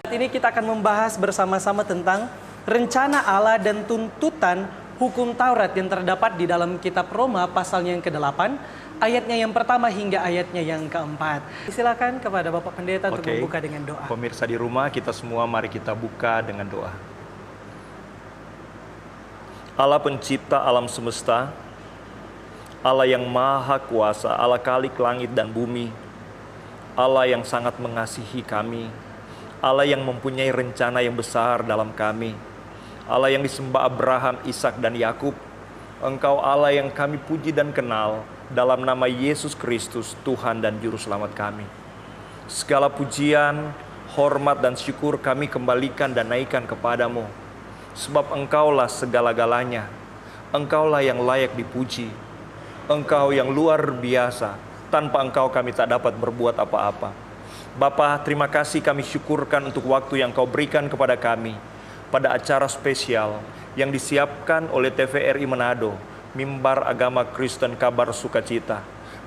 Ini kita akan membahas bersama-sama tentang rencana Allah dan tuntutan hukum Taurat yang terdapat di dalam kitab Roma pasalnya yang ke-8, ayatnya yang pertama hingga ayatnya yang ke-4. Silakan kepada Bapak Pendeta untuk membuka dengan doa. Pemirsa di rumah, kita semua mari kita buka dengan doa. Allah pencipta alam semesta, Allah yang maha kuasa, Allah Khalik langit dan bumi, Allah yang sangat mengasihi kami, Allah yang mempunyai rencana yang besar dalam kami, Allah yang disembah Abraham, Ishak dan Yakub. Engkau Allah yang kami puji dan kenal, dalam nama Yesus Kristus, Tuhan dan Juru Selamat kami. Segala pujian, hormat dan syukur kami kembalikan dan naikkan kepadamu, sebab Engkaulah segala-galanya. Engkaulah yang layak dipuji. Engkau yang luar biasa. Tanpa Engkau kami tak dapat berbuat apa-apa. Bapa, terima kasih kami syukurkan untuk waktu yang Kau berikan kepada kami pada acara spesial yang disiapkan oleh TVRI Manado, Mimbar Agama Kristen Kabar Sukacita.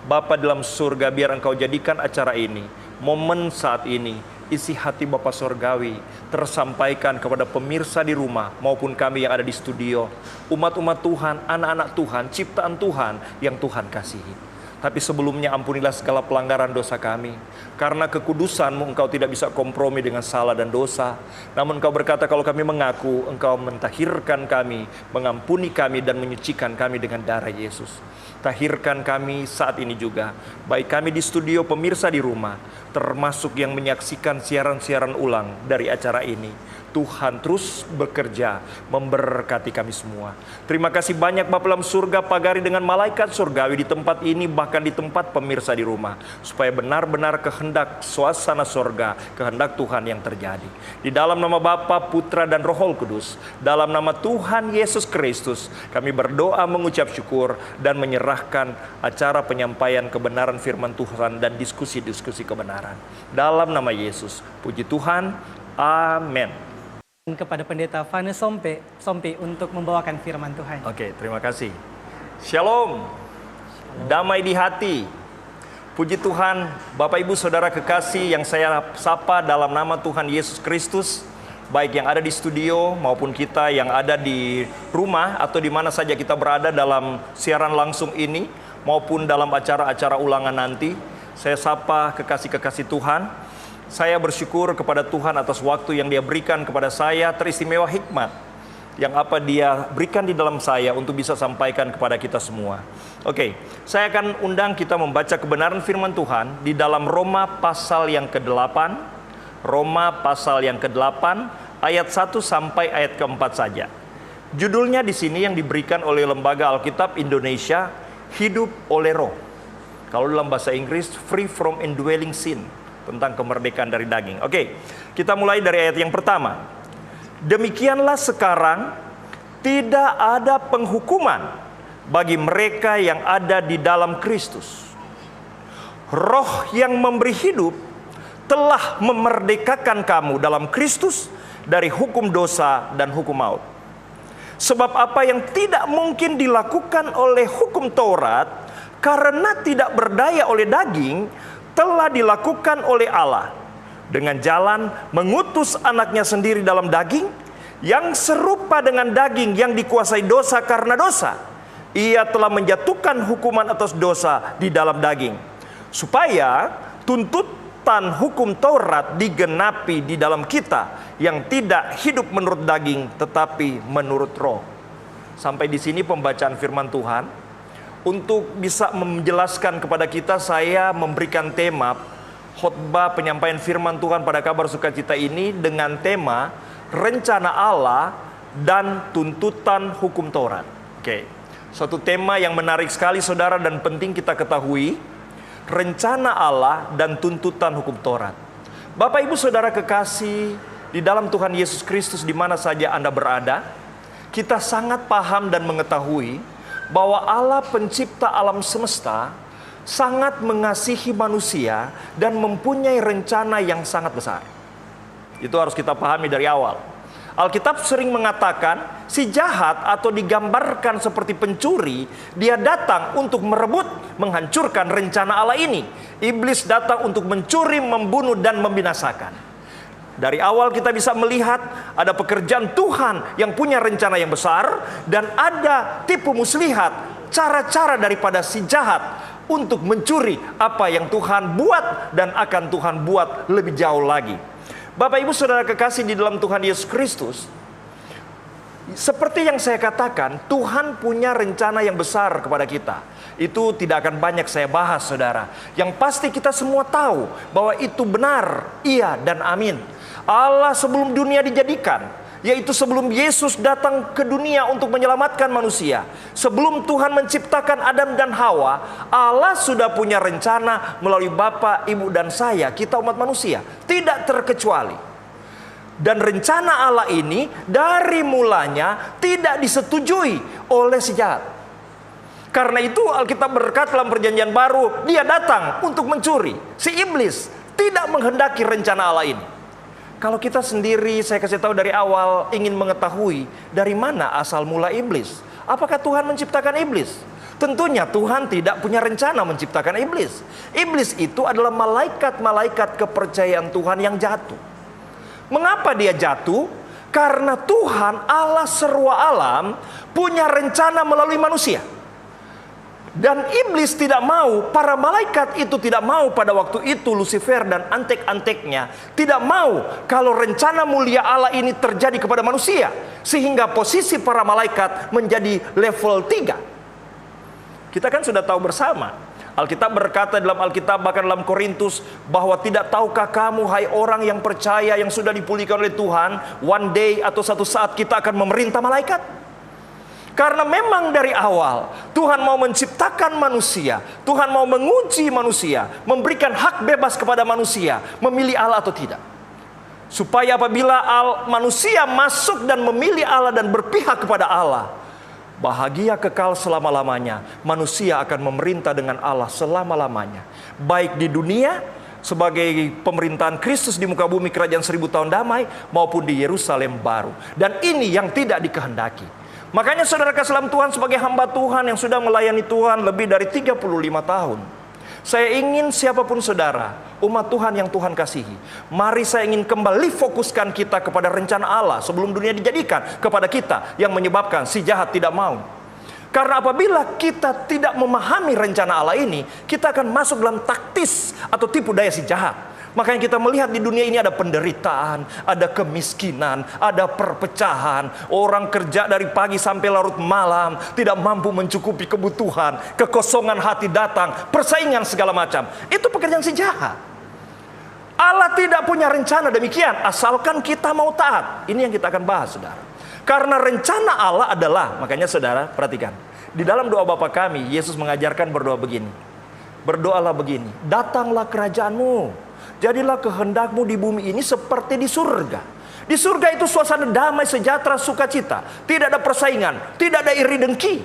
Bapa dalam surga, biar Engkau jadikan acara ini, momen saat ini, isi hati Bapa Sorgawi tersampaikan kepada pemirsa di rumah maupun kami yang ada di studio, umat-umat Tuhan, anak-anak Tuhan, ciptaan Tuhan yang Tuhan kasihi. Tapi sebelumnya ampunilah segala pelanggaran dosa kami. Karena kekudusan-Mu Engkau tidak bisa kompromi dengan salah dan dosa. Namun Engkau berkata kalau kami mengaku, Engkau mentahirkan kami, mengampuni kami dan menyucikan kami dengan darah Yesus. Tahirkan kami saat ini juga, baik kami di studio, pemirsa di rumah, termasuk yang menyaksikan siaran-siaran ulang dari acara ini. Tuhan terus bekerja memberkati kami semua. Terima kasih banyak Bapa dalam surga, pagari dengan malaikat surgawi di tempat ini, bahkan di tempat pemirsa di rumah, supaya benar-benar kehendak suasana surga, kehendak Tuhan yang terjadi. Di dalam nama Bapa, Putra dan Roh Kudus, dalam nama Tuhan Yesus Kristus, kami berdoa mengucap syukur dan menyerahkan acara penyampaian kebenaran firman Tuhan dan diskusi-diskusi kebenaran. Dalam nama Yesus, puji Tuhan, amin. Kepada Pendeta Vannes Sompi untuk membawakan firman Tuhan. Oke, terima kasih. Shalom. Damai di hati. Puji Tuhan, Bapak Ibu Saudara kekasih yang saya sapa dalam nama Tuhan Yesus Kristus, baik yang ada di studio maupun kita yang ada di rumah atau di mana saja kita berada dalam siaran langsung ini maupun dalam acara-acara ulangan nanti. Saya sapa kekasih-kekasih Tuhan. Saya bersyukur kepada Tuhan atas waktu yang Dia berikan kepada saya, teristimewa hikmat yang apa Dia berikan di dalam saya untuk bisa sampaikan kepada kita semua. Oke, saya akan undang kita membaca kebenaran firman Tuhan di dalam Roma pasal yang ke-8. Roma pasal yang ke-8 ayat 1 sampai ayat ke-4 saja. Judulnya di sini yang diberikan oleh Lembaga Alkitab Indonesia, Hidup oleh Roh. Kalau dalam bahasa Inggris, Free from Indwelling Sin, tentang kemerdekaan dari daging. Oke, kita mulai dari ayat yang pertama. Demikianlah sekarang tidak ada penghukuman bagi mereka yang ada di dalam Kristus. Roh yang memberi hidup telah memerdekakan kamu dalam Kristus dari hukum dosa dan hukum maut. Sebab apa yang tidak mungkin dilakukan oleh hukum Taurat karena tidak berdaya oleh daging, telah dilakukan oleh Allah dengan jalan mengutus anaknya sendiri dalam daging yang serupa dengan daging yang dikuasai dosa karena dosa. Ia telah menjatuhkan hukuman atas dosa di dalam daging, supaya tuntutan hukum Taurat digenapi di dalam kita yang tidak hidup menurut daging tetapi menurut roh. Sampai di sini pembacaan firman Tuhan. Untuk bisa menjelaskan kepada kita, saya memberikan tema khotbah penyampaian firman Tuhan pada Kabar Sukacita ini dengan tema rencana Allah dan tuntutan hukum Taurat. Oke, suatu tema yang menarik sekali saudara dan penting kita ketahui, rencana Allah dan tuntutan hukum Taurat. Bapak Ibu Saudara kekasih di dalam Tuhan Yesus Kristus, di mana saja Anda berada, kita sangat paham dan mengetahui bahwa Allah pencipta alam semesta sangat mengasihi manusia dan mempunyai rencana yang sangat besar. Itu harus kita pahami dari awal. Alkitab sering mengatakan si jahat atau digambarkan seperti pencuri, dia datang untuk merebut, menghancurkan rencana Allah ini. Iblis datang untuk mencuri, membunuh dan membinasakan. Dari awal kita bisa melihat ada pekerjaan Tuhan yang punya rencana yang besar, dan ada tipu muslihat, cara-cara daripada si jahat untuk mencuri apa yang Tuhan buat dan akan Tuhan buat lebih jauh lagi. Bapak Ibu Saudara kekasih di dalam Tuhan Yesus Kristus, seperti yang saya katakan, Tuhan punya rencana yang besar kepada kita. Itu tidak akan banyak saya bahas, saudara. Yang pasti kita semua tahu bahwa itu benar, iya dan amin. Allah sebelum dunia dijadikan, yaitu sebelum Yesus datang ke dunia untuk menyelamatkan manusia, sebelum Tuhan menciptakan Adam dan Hawa, Allah sudah punya rencana melalui Bapa, Ibu dan saya, kita umat manusia, tidak terkecuali. Dan rencana Allah ini dari mulanya tidak disetujui oleh si jahat. Karena itu Alkitab berkata dalam Perjanjian Baru, dia datang untuk mencuri. Si iblis tidak menghendaki rencana Allah ini. Kalau kita sendiri, saya kasih tahu dari awal, ingin mengetahui dari mana asal mula iblis. Apakah Tuhan menciptakan iblis? Tentunya Tuhan tidak punya rencana menciptakan iblis. Iblis itu adalah malaikat-malaikat kepercayaan Tuhan yang jatuh. Mengapa dia jatuh? Karena Tuhan Allah serwa alam punya rencana melalui manusia. Dan iblis tidak mau, para malaikat itu tidak mau pada waktu itu, Lucifer dan antek-anteknya tidak mau kalau rencana mulia Allah ini terjadi kepada manusia, sehingga posisi para malaikat menjadi level 3. Kita kan sudah tahu bersama, Alkitab berkata dalam Alkitab, bahkan dalam Korintus, bahwa tidak tahukah kamu hai orang yang percaya yang sudah dipulihkan oleh Tuhan, one day atau satu saat kita akan memerintah malaikat. Karena memang dari awal Tuhan mau menciptakan manusia, Tuhan mau menguji manusia, memberikan hak bebas kepada manusia, memilih Allah atau tidak. Supaya apabila manusia masuk dan memilih Allah dan berpihak kepada Allah, bahagia kekal selama-lamanya. Manusia akan memerintah dengan Allah selama-lamanya. Baik di dunia sebagai pemerintahan Kristus di muka bumi kerajaan 1000 tahun damai, maupun di Yerusalem baru. Dan ini yang tidak dikehendaki. Makanya saudara kasih dalam Tuhan, sebagai hamba Tuhan yang sudah melayani Tuhan lebih dari 35 tahun, saya ingin siapapun saudara, umat Tuhan yang Tuhan kasihi, mari saya ingin kembali fokuskan kita kepada rencana Allah sebelum dunia dijadikan kepada kita, yang menyebabkan si jahat tidak mau. Karena apabila kita tidak memahami rencana Allah ini, kita akan masuk dalam taktis atau tipu daya si jahat. Makanya kita melihat di dunia ini ada penderitaan, ada kemiskinan, ada perpecahan. Orang kerja dari pagi sampai larut malam, tidak mampu mencukupi kebutuhan, kekosongan hati datang, persaingan segala macam. Itu pekerjaan si jahat. Allah tidak punya rencana demikian, asalkan kita mau taat. Ini yang kita akan bahas, saudara. Karena rencana Allah adalah, makanya saudara perhatikan, di dalam doa Bapa kami, Yesus mengajarkan berdoa begini. Berdoalah begini, datanglah kerajaanmu. Jadilah kehendakmu di bumi ini seperti di surga. Di surga itu suasana damai, sejahtera, sukacita. Tidak ada persaingan, tidak ada iri dengki.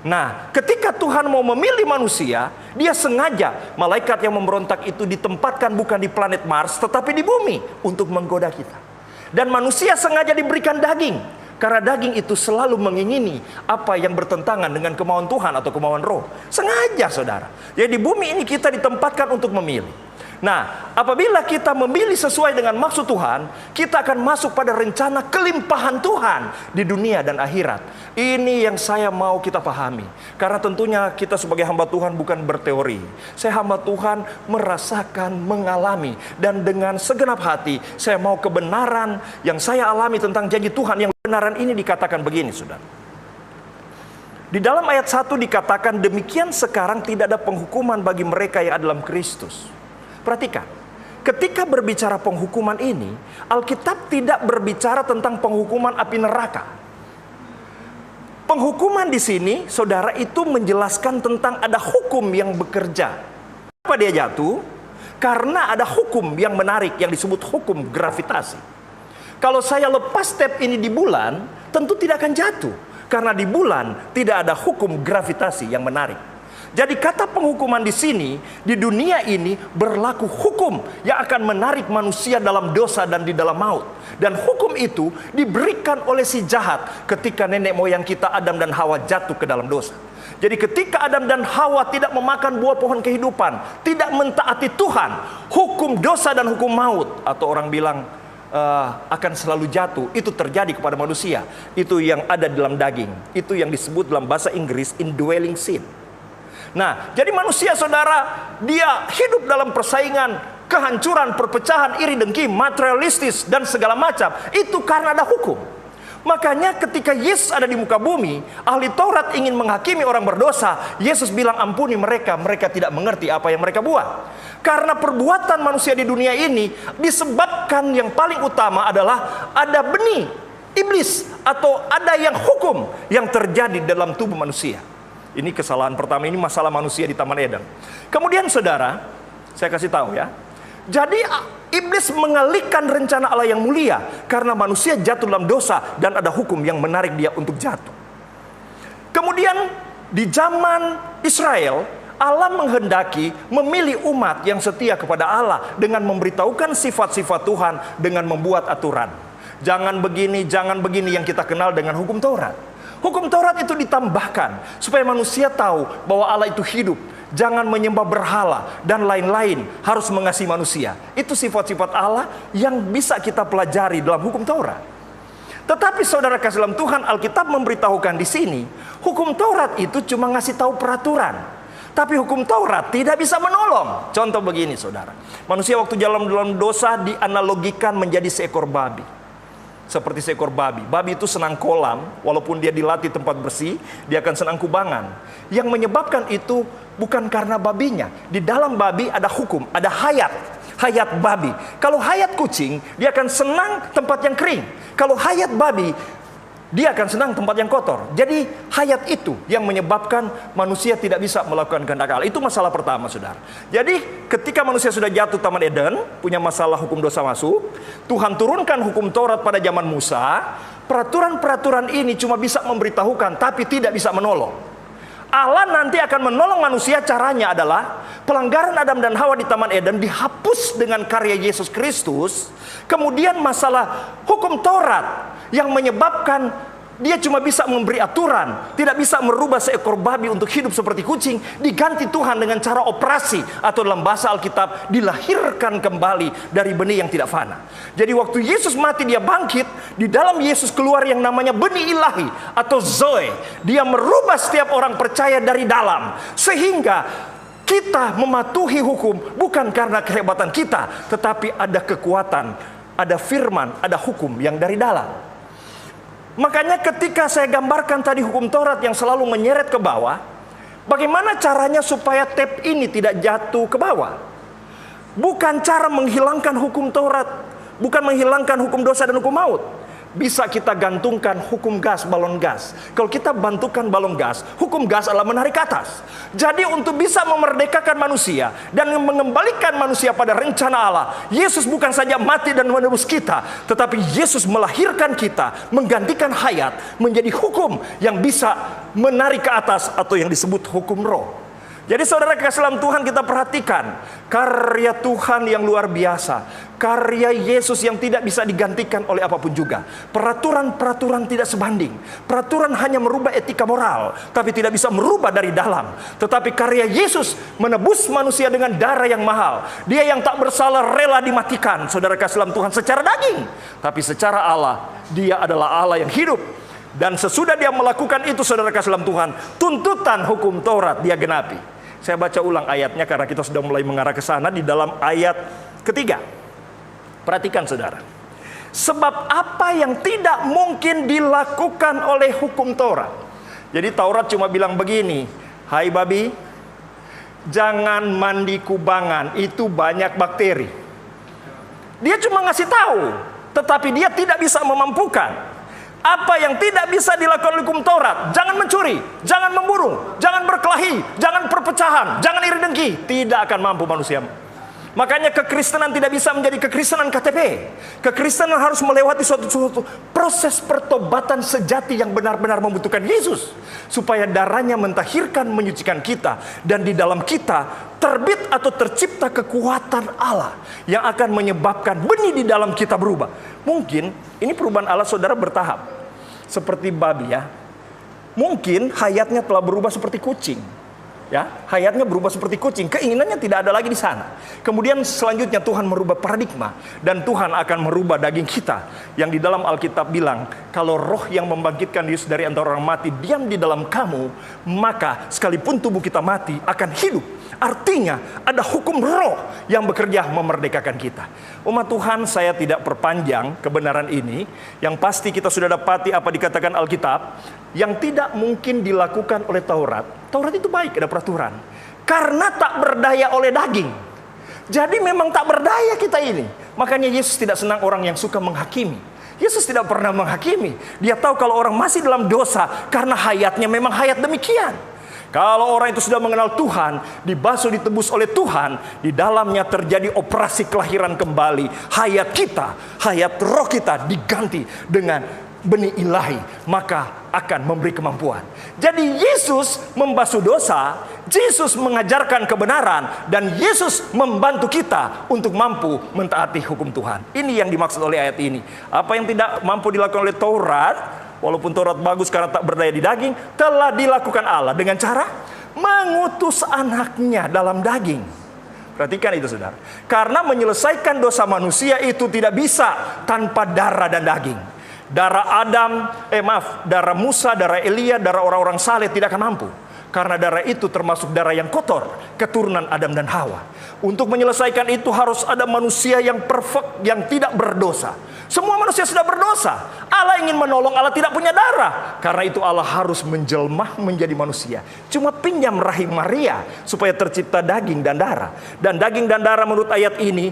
Nah, ketika Tuhan mau memilih manusia, dia sengaja malaikat yang memberontak itu ditempatkan bukan di planet Mars, tetapi di bumi untuk menggoda kita. Dan manusia sengaja diberikan daging, karena daging itu selalu mengingini apa yang bertentangan dengan kemauan Tuhan atau kemauan roh. Sengaja, saudara. Jadi di bumi ini kita ditempatkan untuk memilih. Nah, apabila kita memilih sesuai dengan maksud Tuhan, kita akan masuk pada rencana kelimpahan Tuhan di dunia dan akhirat. Ini yang saya mau kita pahami. Karena tentunya kita sebagai hamba Tuhan bukan berteori. Saya hamba Tuhan merasakan, mengalami. Dan dengan segenap hati, saya mau kebenaran yang saya alami tentang janji Tuhan. Yang kebenaran ini dikatakan begini, saudara. Di dalam ayat 1 dikatakan, demikian sekarang tidak ada penghukuman bagi mereka yang ada dalam Kristus. Perhatikan, ketika berbicara penghukuman ini, Alkitab tidak berbicara tentang penghukuman api neraka. Penghukuman di sini, saudara, itu menjelaskan tentang ada hukum yang bekerja. Kenapa dia jatuh? Karena ada hukum yang menarik yang disebut hukum gravitasi. Kalau saya lepas step ini di bulan, tentu tidak akan jatuh. Karena di bulan tidak ada hukum gravitasi yang menarik. Jadi kata penghukuman di sini, di dunia ini berlaku hukum yang akan menarik manusia dalam dosa dan di dalam maut. Dan hukum itu diberikan oleh si jahat ketika nenek moyang kita Adam dan Hawa jatuh ke dalam dosa. Jadi ketika Adam dan Hawa tidak memakan buah pohon kehidupan, tidak mentaati Tuhan, hukum dosa dan hukum maut, atau orang bilang akan selalu jatuh. Itu terjadi kepada manusia. Itu yang ada dalam daging. Itu yang disebut dalam bahasa Inggris indwelling sin. Nah, jadi manusia saudara, dia hidup dalam persaingan, kehancuran, perpecahan, iri dengki, materialistis, dan segala macam. Itu karena ada hukum. Makanya ketika Yesus ada di muka bumi, ahli Taurat ingin menghakimi orang berdosa. Yesus bilang, ampuni mereka, mereka tidak mengerti apa yang mereka buat. Karena perbuatan manusia di dunia ini disebabkan yang paling utama adalah ada benih iblis atau ada yang hukum yang terjadi dalam tubuh manusia. Ini kesalahan pertama, ini masalah manusia di Taman Eden. Kemudian saudara, saya kasih tahu ya. Jadi iblis mengalihkan rencana Allah yang mulia karena manusia jatuh dalam dosa dan ada hukum yang menarik dia untuk jatuh. Kemudian di zaman Israel, Allah menghendaki memilih umat yang setia kepada Allah dengan memberitahukan sifat-sifat Tuhan dengan membuat aturan. Jangan begini yang kita kenal dengan hukum Taurat. Hukum Taurat itu ditambahkan supaya manusia tahu bahwa Allah itu hidup. Jangan menyembah berhala dan lain-lain, harus mengasihi manusia. Itu sifat-sifat Allah yang bisa kita pelajari dalam hukum Taurat. Tetapi saudara kasih dalam Tuhan, Alkitab memberitahukan di sini, hukum Taurat itu cuma ngasih tahu peraturan. Tapi hukum Taurat tidak bisa menolong. Contoh begini saudara, manusia waktu dalam dosa dianalogikan menjadi seekor babi. Seperti seekor babi. Babi itu senang kolam, walaupun dia dilatih tempat bersih, dia akan senang kubangan. Yang menyebabkan itu bukan karena babinya. Di dalam babi ada hukum, ada hayat babi. Kalau hayat kucing, dia akan senang tempat yang kering. Kalau hayat babi, dia akan senang tempat yang kotor. Jadi hayat itu yang menyebabkan manusia tidak bisa melakukan kehendak Allah. Itu masalah pertama saudara. Jadi ketika manusia sudah jatuh Taman Eden, punya masalah hukum dosa masuk, Tuhan turunkan hukum Taurat pada zaman Musa. Peraturan-peraturan ini cuma bisa memberitahukan, tapi tidak bisa menolong. Allah nanti akan menolong manusia, caranya adalah pelanggaran Adam dan Hawa di Taman Eden dihapus dengan karya Yesus Kristus. Kemudian masalah hukum Taurat yang menyebabkan dia cuma bisa memberi aturan, tidak bisa merubah seekor babi untuk hidup seperti kucing, diganti Tuhan dengan cara operasi, atau dalam bahasa Alkitab dilahirkan kembali dari benih yang tidak fana. Jadi waktu Yesus mati dia bangkit, di dalam Yesus keluar yang namanya benih ilahi atau Zoe. Dia merubah setiap orang percaya dari dalam, sehingga kita mematuhi hukum bukan karena kehebatan kita, tetapi ada kekuatan, ada firman, ada hukum yang dari dalam. Makanya ketika saya gambarkan tadi hukum Taurat yang selalu menyeret ke bawah, bagaimana caranya supaya tap ini tidak jatuh ke bawah? Bukan cara menghilangkan hukum Taurat, bukan menghilangkan hukum dosa dan hukum maut. Bisa kita gantungkan hukum gas, balon gas. Kalau kita bantukan balon gas, hukum gas adalah menarik ke atas. Jadi untuk bisa memerdekakan manusia dan mengembalikan manusia pada rencana Allah, Yesus bukan saja mati dan menebus kita, tetapi Yesus melahirkan kita, menggantikan hayat menjadi hukum yang bisa menarik ke atas atau yang disebut hukum roh. Jadi saudara kasih dalam Tuhan, kita perhatikan karya Tuhan yang luar biasa, karya Yesus yang tidak bisa digantikan oleh apapun juga. Peraturan-peraturan tidak sebanding. Peraturan hanya merubah etika moral, tapi tidak bisa merubah dari dalam. Tetapi karya Yesus menebus manusia dengan darah yang mahal. Dia yang tak bersalah rela dimatikan, saudara kasih dalam Tuhan, secara daging. Tapi secara Allah, dia adalah Allah yang hidup. Dan sesudah dia melakukan itu, saudara kasih dalam Tuhan, tuntutan hukum Taurat dia genapi. Saya baca ulang ayatnya karena kita sudah mulai mengarah ke sana di dalam ayat ketiga. Perhatikan saudara. Sebab apa yang tidak mungkin dilakukan oleh hukum Taurat. Jadi Taurat cuma bilang begini, hai babi, jangan mandi kubangan, itu banyak bakteri. Dia cuma ngasih tahu, tetapi dia tidak bisa memampukan. Apa yang tidak bisa dilakukan oleh hukum Taurat? Jangan mencuri, jangan memburu, jangan berkelahi, jangan perpecahan, jangan iri dengki. Tidak akan mampu manusia. Makanya kekristenan tidak bisa menjadi kekristenan KTP. Kekristenan harus melewati suatu proses pertobatan sejati yang benar-benar membutuhkan Yesus, supaya darahnya mentahirkan, menyucikan kita, dan di dalam kita terbit atau tercipta kekuatan Allah yang akan menyebabkan benih di dalam kita berubah. Mungkin ini perubahan Allah saudara bertahap, seperti babi ya. Mungkin hayatnya telah berubah seperti kucing. Ya, hayatnya berubah seperti kucing, keinginannya tidak ada lagi di sana. Kemudian selanjutnya Tuhan merubah paradigma, dan Tuhan akan merubah daging kita, yang di dalam Alkitab bilang, kalau roh yang membangkitkan Yesus dari antara orang mati diam di dalam kamu, maka sekalipun tubuh kita mati akan hidup. Artinya ada hukum roh yang bekerja memerdekakan kita. Umat Tuhan, saya tidak perpanjang kebenaran ini. Yang pasti kita sudah dapati apa dikatakan Alkitab, yang tidak mungkin dilakukan oleh Taurat. Taurat itu baik, ada peraturan. Karena tak berdaya oleh daging. Jadi memang tak berdaya kita ini. Makanya Yesus tidak senang orang yang suka menghakimi. Yesus tidak pernah menghakimi. Dia tahu kalau orang masih dalam dosa karena hayatnya memang hayat demikian. Kalau orang itu sudah mengenal Tuhan, dibasuh ditebus oleh Tuhan, di dalamnya terjadi operasi kelahiran kembali. Hayat kita, hayat roh kita diganti dengan benih ilahi, maka akan memberi kemampuan. Jadi Yesus membasuh dosa, Yesus mengajarkan kebenaran, dan Yesus membantu kita untuk mampu mentaati hukum Tuhan. Ini yang dimaksud oleh ayat ini. Apa yang tidak mampu dilakukan oleh Taurat, walaupun Taurat bagus karena tak berdaya di daging, telah dilakukan Allah dengan cara mengutus anaknya dalam daging. Perhatikan itu, saudara. Karena menyelesaikan dosa manusia itu tidak bisa tanpa darah dan daging. Darah darah Musa, darah Elia, darah orang-orang saleh tidak akan mampu. Karena darah itu termasuk darah yang kotor, keturunan Adam dan Hawa. Untuk menyelesaikan itu harus ada manusia yang perfect, yang tidak berdosa. Semua manusia sudah berdosa. Allah ingin menolong, Allah tidak punya darah. Karena itu Allah harus menjelma menjadi manusia. Cuma pinjam rahim Maria supaya tercipta daging dan darah. Dan daging dan darah menurut ayat ini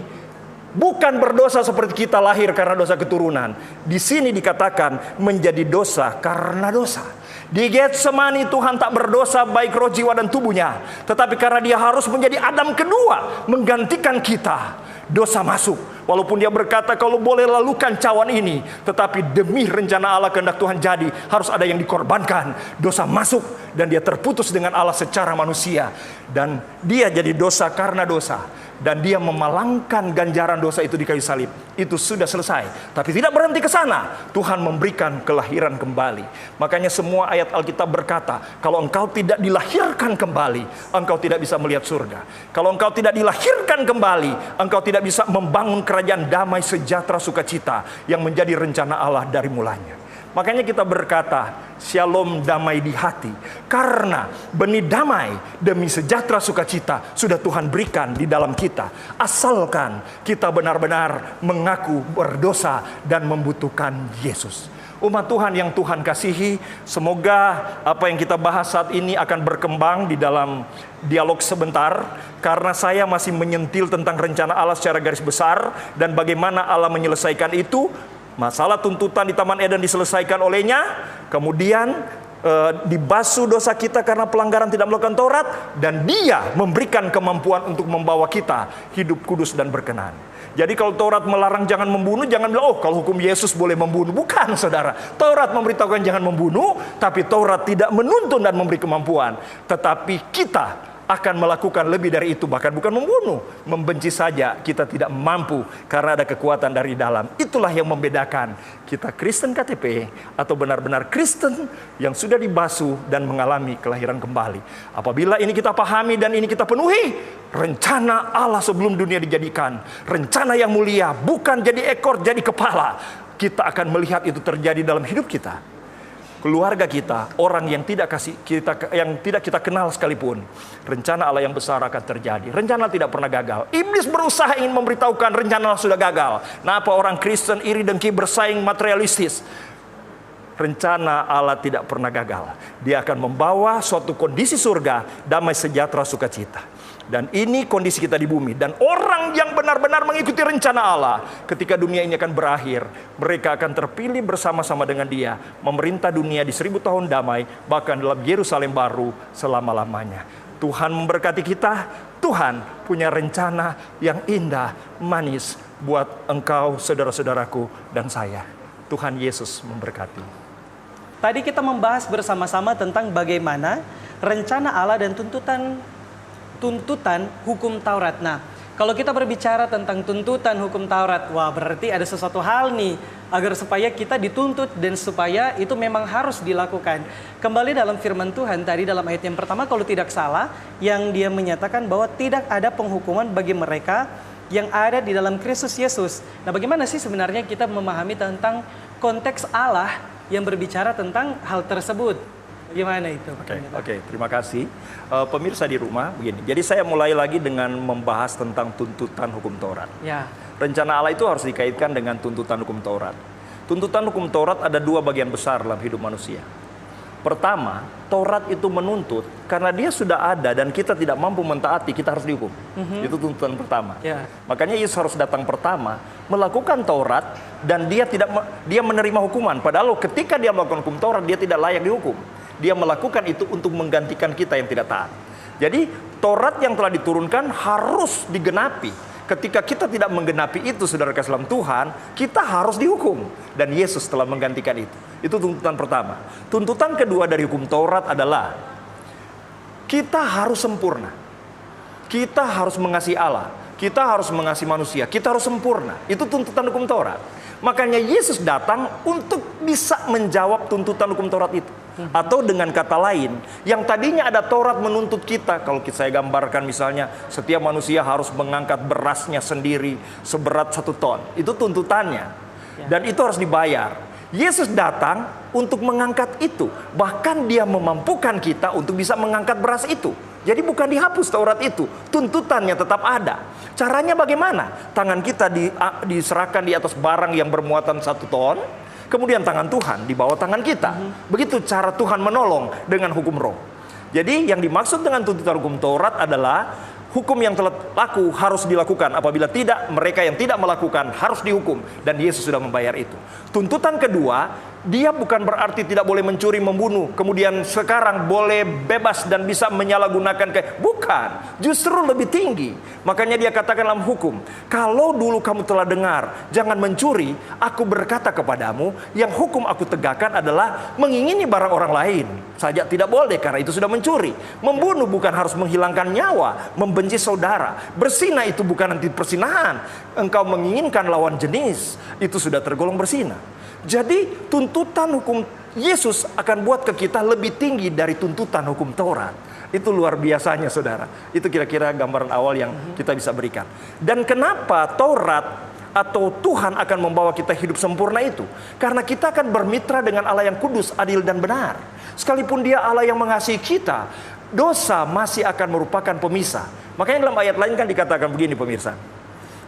bukan berdosa seperti kita lahir karena dosa keturunan. Di sini dikatakan menjadi dosa karena dosa. Di Getsemani Tuhan tak berdosa baik roh, jiwa, dan tubuhnya. Tetapi karena dia harus menjadi Adam kedua, menggantikan kita, dosa masuk. Walaupun dia berkata kalau boleh lalukan cawan ini, tetapi demi rencana Allah kehendak Tuhan jadi, harus ada yang dikorbankan. Dosa masuk dan dia terputus dengan Allah secara manusia. Dan dia jadi dosa karena dosa. Dan dia memalangkan ganjaran dosa itu di kayu salib. Itu sudah selesai. Tapi tidak berhenti ke sana. Tuhan memberikan kelahiran kembali. Makanya semua ayat Alkitab berkata, kalau engkau tidak dilahirkan kembali, engkau tidak bisa melihat surga. Kalau engkau tidak dilahirkan kembali, engkau tidak bisa membangun kerajaan damai, sejahtera, sukacita yang menjadi rencana Allah dari mulanya. Makanya kita berkata, shalom, damai di hati. Karena benih damai demi sejahtera sukacita sudah Tuhan berikan di dalam kita. Asalkan kita benar-benar mengaku berdosa dan membutuhkan Yesus. Umat Tuhan yang Tuhan kasihi, semoga apa yang kita bahas saat ini akan berkembang di dalam dialog sebentar. Karena saya masih menyentil tentang rencana Allah secara garis besar dan bagaimana Allah menyelesaikan itu. Masalah tuntutan di Taman Eden diselesaikan olehnya. Kemudian dibasuh dosa kita karena pelanggaran tidak melakukan Taurat. Dan dia memberikan kemampuan untuk membawa kita hidup kudus dan berkenan. Jadi kalau Taurat melarang jangan membunuh, jangan bilang, oh kalau hukum Yesus boleh membunuh. Bukan, saudara. Taurat memberitahukan jangan membunuh, tapi Taurat tidak menuntun dan memberi kemampuan. Tetapi kita akan melakukan lebih dari itu, bahkan bukan membunuh. Membenci saja kita tidak mampu karena ada kekuatan dari dalam. Itulah yang membedakan kita Kristen KTP atau benar-benar Kristen yang sudah dibasuh dan mengalami kelahiran kembali. Apabila ini kita pahami dan ini kita penuhi, rencana Allah sebelum dunia dijadikan, rencana yang mulia, bukan jadi ekor, jadi kepala. Kita akan melihat itu terjadi dalam hidup kita. Keluarga kita, orang yang tidak kita kenal sekalipun, rencana Allah yang besar akan terjadi. Rencana tidak pernah gagal. Iblis berusaha ingin memberitahukan rencana Allah sudah gagal. Nah, apa orang Kristen iri dengki bersaing materialistis? Rencana Allah tidak pernah gagal. Dia akan membawa suatu kondisi surga, damai, sejahtera, sukacita. Dan ini kondisi kita di bumi. Dan orang yang benar-benar mengikuti rencana Allah, ketika dunia ini akan berakhir, mereka akan terpilih bersama-sama dengan dia, memerintah dunia di 1000 tahun damai, bahkan dalam Yerusalem baru selama-lamanya. Tuhan memberkati kita. Tuhan punya rencana yang indah, manis buat engkau, saudara-saudaraku, dan saya. Tuhan Yesus memberkati. Tadi kita membahas bersama-sama tentang bagaimana rencana Allah dan tuntutan hukum Taurat. Nah, Kalau kita berbicara tentang tuntutan hukum Taurat, wah berarti ada sesuatu hal nih agar supaya kita dituntut dan supaya itu memang harus dilakukan. Kembali dalam firman Tuhan tadi dalam ayat yang pertama kalau tidak salah, yang dia menyatakan bahwa tidak ada penghukuman bagi mereka yang ada di dalam Kristus Yesus. Nah, bagaimana sih sebenarnya kita memahami tentang konteks Allah yang berbicara tentang hal tersebut? Gimana itu? Oke, terima kasih. Pemirsa di rumah, begini. Jadi saya mulai lagi dengan membahas tentang tuntutan hukum Taurat. Ya. Rencana Allah itu harus dikaitkan dengan tuntutan hukum Taurat. Tuntutan hukum Taurat ada dua bagian besar dalam hidup manusia. Pertama, Taurat itu menuntut karena dia sudah ada dan kita tidak mampu mentaati, kita harus dihukum. Itu tuntutan pertama. Ya. Makanya Yesus harus datang pertama, melakukan Taurat dan dia menerima hukuman. Padahal ketika dia melakukan hukum Taurat, dia tidak layak dihukum. Dia melakukan itu untuk menggantikan kita yang tidak taat. Jadi Taurat yang telah diturunkan harus digenapi. Ketika kita tidak menggenapi itu, saudara kasih dalam Tuhan, kita harus dihukum. Dan Yesus telah menggantikan itu. Itu tuntutan pertama. Tuntutan kedua dari hukum Taurat adalah kita harus sempurna. Kita harus mengasihi Allah. Kita harus mengasihi manusia. Kita harus sempurna. Itu tuntutan hukum Taurat. Makanya Yesus datang untuk bisa menjawab tuntutan hukum Taurat itu. Atau dengan kata lain, yang tadinya ada Taurat menuntut kita, kalau saya gambarkan misalnya, setiap manusia harus mengangkat berasnya sendiri seberat 1 ton. Itu tuntutannya. Dan itu harus dibayar. Yesus datang untuk mengangkat itu. Bahkan dia memampukan kita untuk bisa mengangkat beras itu. Jadi bukan dihapus Taurat itu. Tuntutannya tetap ada. Caranya bagaimana? Tangan kita diserahkan di atas barang yang bermuatan 1 ton. Kemudian tangan Tuhan di bawah tangan kita. Begitu cara Tuhan menolong dengan hukum roh. Jadi yang dimaksud dengan tuntutan hukum Taurat adalah hukum yang telah laku harus dilakukan. Apabila tidak, mereka yang tidak melakukan harus dihukum. Dan Yesus sudah membayar itu. Tuntutan kedua, dia bukan berarti tidak boleh mencuri, membunuh. Kemudian sekarang boleh bebas dan bisa menyalahgunakan. Bukan, justru lebih tinggi. Makanya dia katakan dalam hukum, kalau dulu kamu telah dengar, jangan mencuri, aku berkata kepadamu, yang hukum aku tegakkan adalah mengingini barang orang lain. Saja tidak boleh karena itu sudah mencuri. Membunuh bukan harus menghilangkan nyawa, membenci saudara. Berzina itu bukan nanti persinahan. Engkau menginginkan lawan jenis, itu sudah tergolong berzina. Jadi tuntutan hukum Yesus akan buat ke kita lebih tinggi dari tuntutan hukum Taurat. Itu luar biasanya saudara. Itu kira-kira gambaran awal yang kita bisa berikan. Dan kenapa Taurat atau Tuhan akan membawa kita hidup sempurna itu? Karena kita akan bermitra dengan Allah yang kudus, adil dan benar. Sekalipun dia Allah yang mengasihi kita, dosa masih akan merupakan pemisah. Makanya dalam ayat lain kan dikatakan begini pemirsa.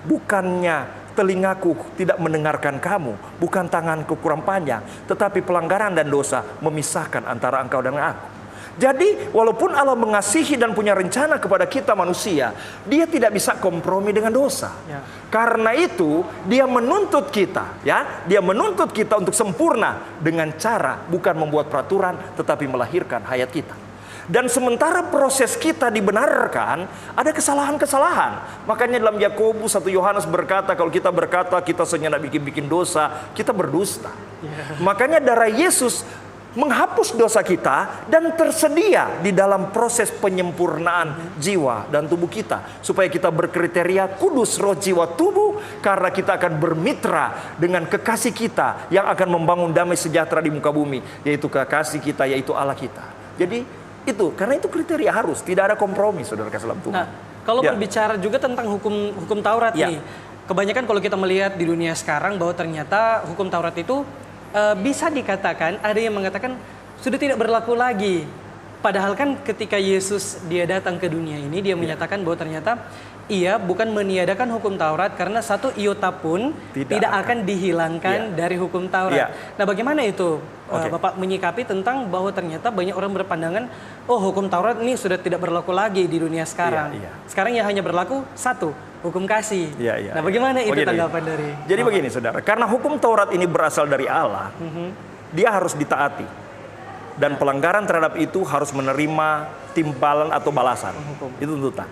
Bukannya telingaku tidak mendengarkan kamu, bukan tanganku kurang panjang, tetapi pelanggaran dan dosa memisahkan antara engkau dan aku. Jadi walaupun Allah mengasihi dan punya rencana kepada kita manusia, dia tidak bisa kompromi dengan dosa. Ya. Karena itu dia menuntut kita, ya, dia menuntut kita untuk sempurna dengan cara bukan membuat peraturan, tetapi melahirkan hayat kita. Dan sementara proses kita dibenarkan, ada kesalahan-kesalahan. Makanya dalam Yakobus 1 Yohanes berkata, kalau kita berkata kita senyap bikin dosa, kita berdusta. Yeah. Makanya darah Yesus menghapus dosa kita dan tersedia di dalam proses penyempurnaan jiwa dan tubuh kita. Supaya kita berkriteria kudus roh jiwa tubuh, karena kita akan bermitra dengan kekasih kita yang akan membangun damai sejahtera di muka bumi. Yaitu kekasih kita, yaitu Allah kita. Jadi itu, karena itu kriteria harus, tidak ada kompromi saudara kasih dalam Tuhan. Nah, kalau berbicara juga tentang hukum Taurat nih, kebanyakan kalau kita melihat di dunia sekarang bahwa ternyata hukum Taurat itu bisa dikatakan, ada yang mengatakan sudah tidak berlaku lagi. Padahal kan ketika Yesus dia datang ke dunia ini, dia menyatakan bahwa ternyata ia bukan meniadakan hukum Taurat karena satu iota pun tidak akan dihilangkan dari hukum Taurat. Nah, bagaimana itu Bapak menyikapi tentang bahwa ternyata banyak orang berpandangan, oh hukum Taurat ini sudah tidak berlaku lagi di dunia sekarang. Sekarang yang hanya berlaku satu, hukum kasih. Nah, bagaimana itu tanggapan dari? Jadi begini saudara, karena hukum Taurat ini berasal dari Allah, dia harus ditaati. Dan pelanggaran terhadap itu harus menerima timbalan atau balasan. Itu tuntutan.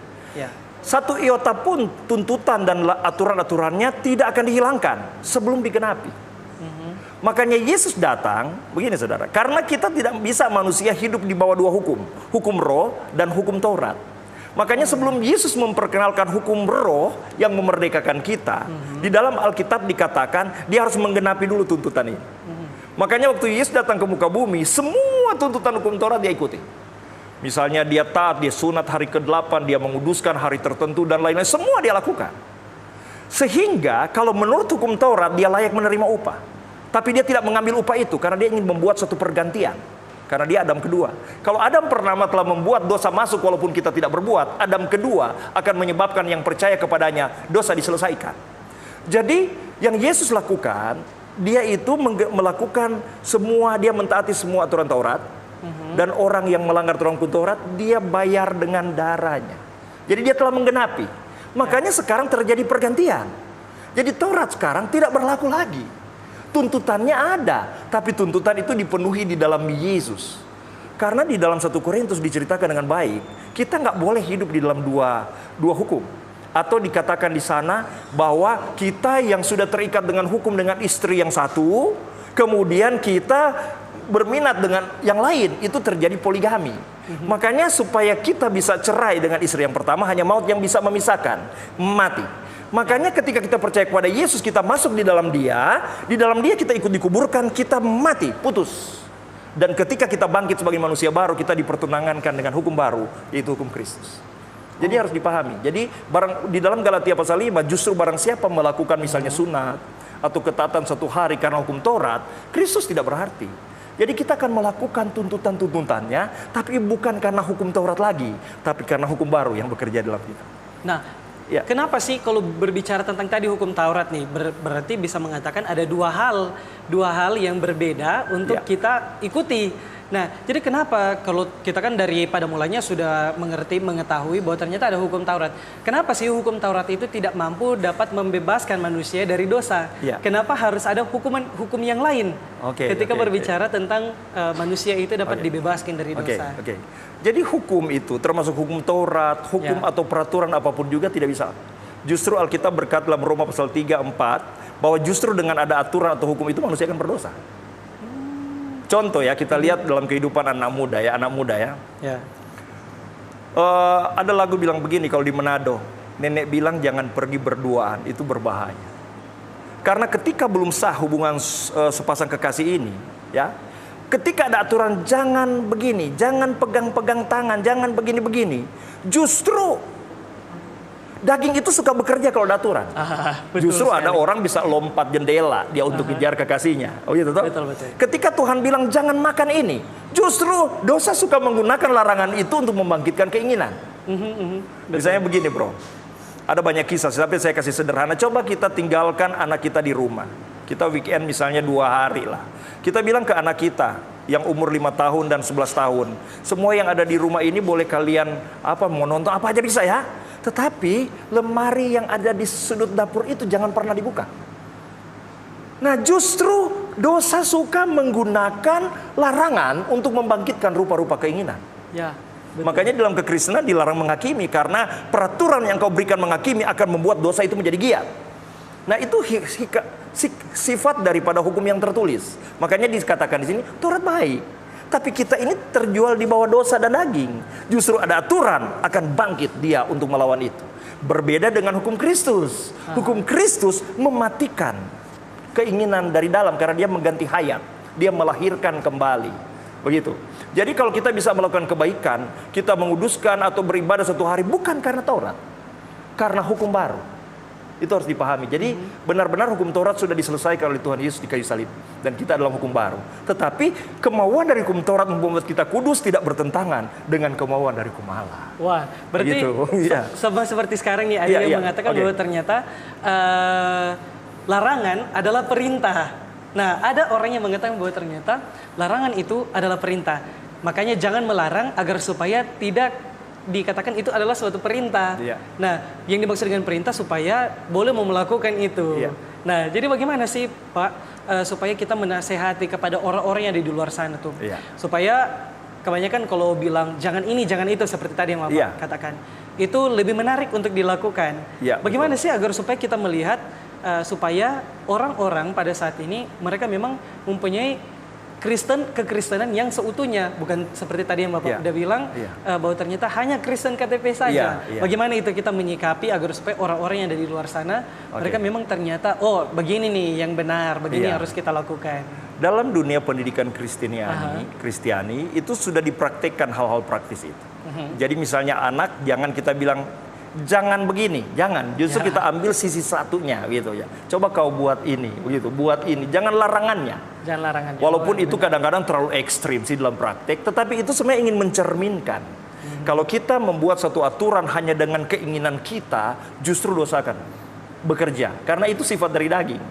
Satu iota pun tuntutan dan aturan-aturannya tidak akan dihilangkan sebelum digenapi. Makanya Yesus datang, begini saudara, karena kita tidak bisa manusia hidup di bawah dua hukum. Hukum roh dan hukum Taurat. Makanya sebelum Yesus memperkenalkan hukum roh yang memerdekakan kita, di dalam Alkitab dikatakan dia harus menggenapi dulu tuntutan ini. Makanya waktu Yesus datang ke muka bumi, semua tuntutan hukum Taurat dia ikuti. Misalnya dia taat, dia sunat hari ke-8, dia menguduskan hari tertentu dan lain-lain, semua dia lakukan. Sehingga kalau menurut hukum Taurat dia layak menerima upah. Tapi dia tidak mengambil upah itu karena dia ingin membuat satu pergantian. Karena dia Adam kedua. Kalau Adam pertama telah membuat dosa masuk walaupun kita tidak berbuat, Adam kedua akan menyebabkan yang percaya kepadanya dosa diselesaikan. Jadi yang Yesus lakukan, dia itu melakukan semua, dia mentaati semua aturan Taurat. Dan orang yang melanggar aturan hukum Taurat, dia bayar dengan darahnya. Jadi dia telah menggenapi. Makanya sekarang terjadi pergantian. Jadi Taurat sekarang tidak berlaku lagi. Tuntutannya ada, tapi tuntutan itu dipenuhi di dalam Yesus. Karena di dalam 1 Korintus diceritakan dengan baik, kita nggak boleh hidup di dalam dua hukum. Atau dikatakan di sana bahwa kita yang sudah terikat dengan hukum dengan istri yang satu, kemudian kita berminat dengan yang lain, itu terjadi poligami. Makanya supaya kita bisa cerai dengan istri yang pertama, hanya maut yang bisa memisahkan, mati. Makanya ketika kita percaya kepada Yesus, kita masuk di dalam dia kita ikut dikuburkan, kita mati, putus. Dan ketika kita bangkit sebagai manusia baru, kita dipertunangankan dengan hukum baru, yaitu hukum Kristus. Jadi harus dipahami. Jadi di dalam Galatia pasal 5, justru barang siapa melakukan misalnya sunat atau ketaatan 1 hari karena hukum Taurat, Kristus tidak berarti. Jadi kita akan melakukan tuntutan-tuntutannya, tapi bukan karena hukum Taurat lagi, tapi karena hukum baru yang bekerja dalam kita. Nah, kenapa sih kalau berbicara tentang tadi hukum Taurat nih, berarti bisa mengatakan ada dua hal yang berbeda untuk kita ikuti. Nah, jadi kenapa kalau kita kan pada mulanya sudah mengetahui bahwa ternyata ada hukum Taurat. Kenapa sih hukum Taurat itu tidak mampu dapat membebaskan manusia dari dosa? Kenapa harus ada hukum yang lain ketika berbicara tentang manusia itu dapat dibebaskan dari dosa? Jadi hukum itu termasuk hukum Taurat, hukum atau peraturan apapun juga tidak bisa. Justru Alkitab berkata dalam Roma pasal 3-4 bahwa justru dengan ada aturan atau hukum itu manusia akan berdosa. Contoh ya, kita lihat dalam kehidupan anak muda ya. Ada lagu bilang begini kalau di Manado, nenek bilang jangan pergi berduaan, itu berbahaya. Karena ketika belum sah hubungan sepasang kekasih ini, ya, ketika ada aturan jangan begini, jangan pegang-pegang tangan, jangan begini-begini, justru daging itu suka bekerja kalau ada aturan. Justru sekali. Ada orang bisa lompat jendela dia untuk kejar kekasihnya. Oh gitu toh? Betul. Ketika Tuhan bilang jangan makan ini, justru dosa suka menggunakan larangan itu untuk membangkitkan keinginan. Misalnya begini bro, ada banyak kisah, tapi saya kasih sederhana. Coba kita tinggalkan anak kita di rumah. Kita weekend misalnya 2 hari lah. Kita bilang ke anak kita yang umur 5 tahun dan 11 tahun, semua yang ada di rumah ini boleh kalian mau nonton apa aja bisa ya. Tetapi lemari yang ada di sudut dapur itu jangan pernah dibuka. Nah justru dosa suka menggunakan larangan untuk membangkitkan rupa-rupa keinginan. Makanya dalam kekristenan dilarang menghakimi, karena peraturan yang kau berikan menghakimi akan membuat dosa itu menjadi giat. Nah itu sifat daripada hukum yang tertulis. Makanya dikatakan di sini Taurat baik, tapi kita ini terjual di bawah dosa dan daging. Justru ada aturan akan bangkit dia untuk melawan itu. Berbeda dengan hukum Kristus. Hukum Kristus mematikan keinginan dari dalam karena dia mengganti hayat. Dia melahirkan kembali. Begitu. Jadi kalau kita bisa melakukan kebaikan, kita menguduskan atau beribadah 1 hari bukan karena Taurat, karena hukum baru. Itu harus dipahami. Jadi benar-benar hukum Taurat sudah diselesaikan oleh Tuhan Yesus di kayu salib. Dan kita dalam hukum baru. Tetapi kemauan dari hukum Taurat membuat kita kudus tidak bertentangan dengan kemauan dari hukum Allah. Wah, berarti sama seperti sekarang nih ada yang mengatakan bahwa ternyata larangan adalah perintah. Nah, ada orang yang mengatakan bahwa ternyata larangan itu adalah perintah. Makanya jangan melarang agar supaya tidak dikatakan itu adalah suatu perintah. Nah, yang dimaksud dengan perintah supaya boleh melakukan itu. Nah, jadi bagaimana sih Pak supaya kita menasehati kepada orang-orang yang ada di luar sana tuh, supaya kebanyakan kalau bilang jangan ini, jangan itu seperti tadi yang Bapak katakan, itu lebih menarik untuk dilakukan. Bagaimana sih agar supaya kita melihat supaya orang-orang pada saat ini mereka memang mempunyai kekristenan yang seutuhnya, bukan seperti tadi yang Bapak udah bilang bahwa ternyata hanya Kristen KTP saja. Bagaimana itu kita menyikapi agar supaya orang-orang yang ada di luar sana mereka memang ternyata begini nih yang benar, begini harus kita lakukan. Dalam dunia pendidikan Kristiani itu sudah dipraktikkan hal-hal praktis itu. Jadi misalnya anak, jangan kita bilang jangan begini, jangan. Justru kita ambil sisi satunya gitu ya. Coba kau buat ini, begitu, buat ini. Jangan larangannya. Jangan larangannya. Walaupun itu kadang-kadang terlalu ekstrim sih dalam praktek, tetapi itu sebenarnya ingin mencerminkan. Kalau kita membuat satu aturan hanya dengan keinginan kita, justru dosa akan bekerja. Karena itu sifat dari daging.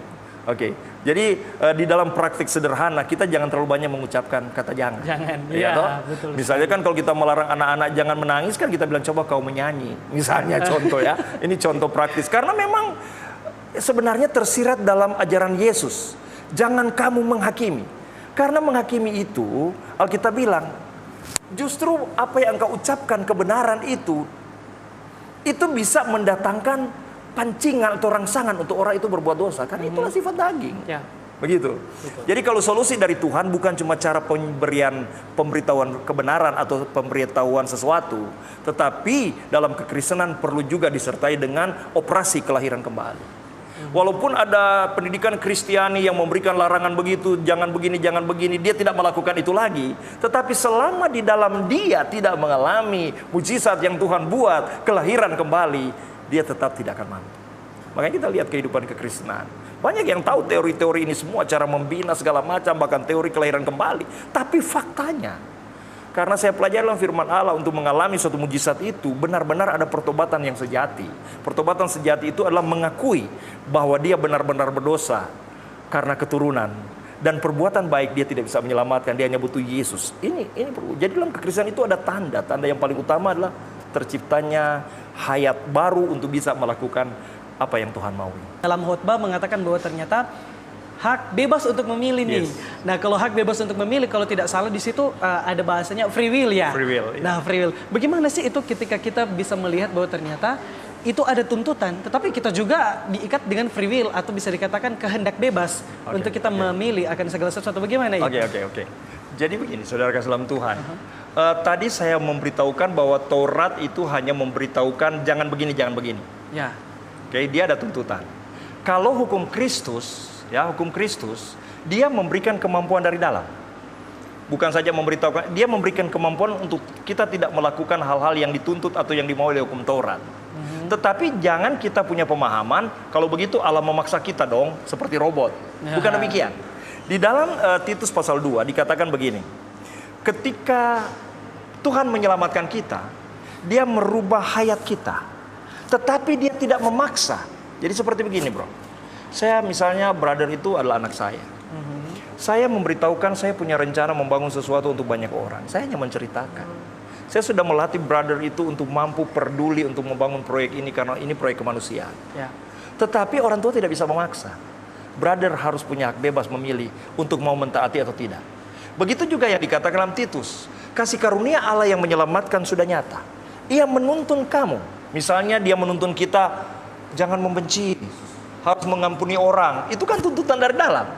Oke, jadi di dalam praktik sederhana kita jangan terlalu banyak mengucapkan kata jangan. Jangan, betul. Misalnya kan kalau kita melarang anak-anak jangan menangis kan kita bilang coba kau menyanyi. Misalnya contoh ya, ini contoh praktis. Karena memang sebenarnya tersirat dalam ajaran Yesus. Jangan kamu menghakimi. Karena menghakimi itu, Alkitab bilang, justru apa yang engkau ucapkan kebenaran itu bisa mendatangkan pancingan atau rangsangan untuk orang itu berbuat dosa. Karena itulah sifat daging. Begitu. Jadi kalau solusi dari Tuhan bukan cuma cara pemberitahuan kebenaran atau pemberitahuan sesuatu, tetapi dalam kekristenan perlu juga disertai dengan operasi kelahiran kembali. Walaupun ada pendidikan Kristiani yang memberikan larangan begitu, jangan begini, dia tidak melakukan itu lagi. Tetapi selama di dalam dia tidak mengalami mujizat yang Tuhan buat, kelahiran kembali, dia tetap tidak akan mampu. Makanya kita lihat kehidupan kekristenan. Banyak yang tahu teori-teori ini semua, cara membina segala macam, bahkan teori kelahiran kembali. Tapi faktanya, karena saya pelajari dalam firman Allah untuk mengalami suatu mujizat itu, benar-benar ada pertobatan yang sejati. Pertobatan sejati itu adalah mengakui bahwa dia benar-benar berdosa karena keturunan. Dan perbuatan baik dia tidak bisa menyelamatkan, dia hanya butuh Yesus. Ini perlu. Jadi dalam kekristenan itu ada tanda yang paling utama adalah terciptanya hayat baru untuk bisa melakukan apa yang Tuhan mau. Dalam khotbah mengatakan bahwa ternyata hak bebas untuk memilih nih. Nah, kalau hak bebas untuk memilih, kalau tidak salah di situ ada bahasanya free will ya. Free will. Nah, free will. Bagaimana sih itu ketika kita bisa melihat bahwa ternyata itu ada tuntutan, tetapi kita juga diikat dengan free will atau bisa dikatakan kehendak bebas untuk kita memilih akan segala sesuatu. Bagaimana itu? Oke. Jadi begini, saudara kasih dalam Tuhan. Tadi saya memberitahukan bahwa Taurat itu hanya memberitahukan jangan begini. Ya. Oke, dia ada tuntutan. Kalau hukum Kristus, dia memberikan kemampuan dari dalam. Bukan saja memberitahukan, dia memberikan kemampuan untuk kita tidak melakukan hal-hal yang dituntut atau yang dimau oleh hukum Taurat. Tetapi jangan kita punya pemahaman, kalau begitu Allah memaksa kita dong, seperti robot. Bukan demikian. Di dalam Titus pasal 2 dikatakan begini. Ketika Tuhan menyelamatkan kita, dia merubah hayat kita. Tetapi dia tidak memaksa. Jadi seperti begini bro. Saya misalnya brother itu adalah anak saya. Saya memberitahukan saya punya rencana membangun sesuatu untuk banyak orang. Saya hanya menceritakan. Saya sudah melatih brother itu untuk mampu peduli untuk membangun proyek ini karena ini proyek kemanusiaan. Tetapi orang tua tidak bisa memaksa. Brother harus punya hak bebas memilih untuk mau mentaati atau tidak. Begitu juga yang dikatakan dalam Titus. Kasih karunia Allah yang menyelamatkan sudah nyata. Ia menuntun kamu. Misalnya dia menuntun kita jangan membenci, harus mengampuni orang. Itu kan tuntutan dari dalam.